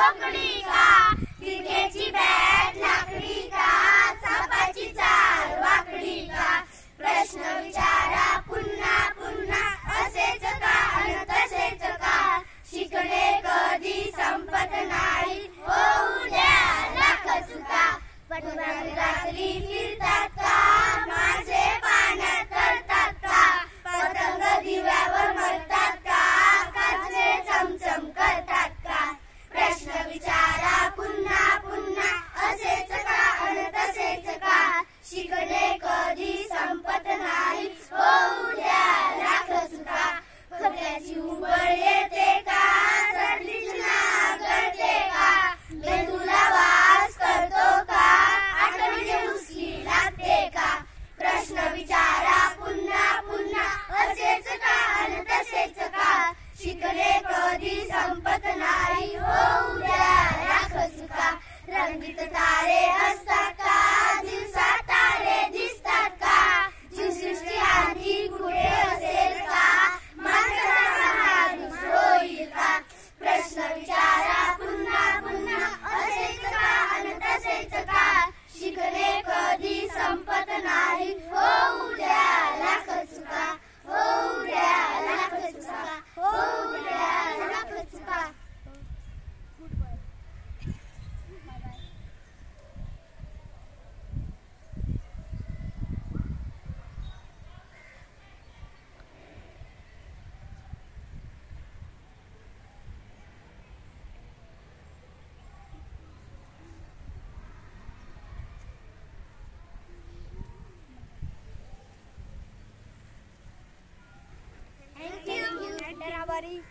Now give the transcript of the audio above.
मोकळी का, क्रिकेटची बॅट लाकडी का, सापाची चाल वाकडी का, प्रश्न विचारा पुन्हा पुन्हा असेच का अन तसेच का, शिकणे कधी संपत नाही होऊ द्या लाख चुका, पटकन रात्री फिरतात का, मासे पाण्यात तरतात का, पतंग दिव्यावर मरतात का, काजवे चमचम करतात का, प्रश्न विचारा पुन्हा पुन्हा असेच का अन तसेच का, शिकणे कधी संपत नाही होऊ द्या लाख चुका, खोट्याची उबळ येते का, सर्दीची नागडते का, मेंदूला वास करतो का, आठवणीची मुसकी लागते का, प्रश्न विचारा पुन्हा पुन्हा असेच का अन तसेच का, शिकणे कधी संपत नाही होऊ द्या लाख चुका, रंगीत तारे असतात का, दिवसात तारे दिसतात का, जीवसृष्टी आणखी कुठे असेल का, माणसाचा हा दिवस होईल का, प्रश्न विचारा पुन्हा पुन्हा असेच का अन तसेच का, शिकणे कधी संपत नाही होऊ द्या लाख चुका, होऊ द्या लाख चुका, होऊ द्या लाख चुका. Thank you.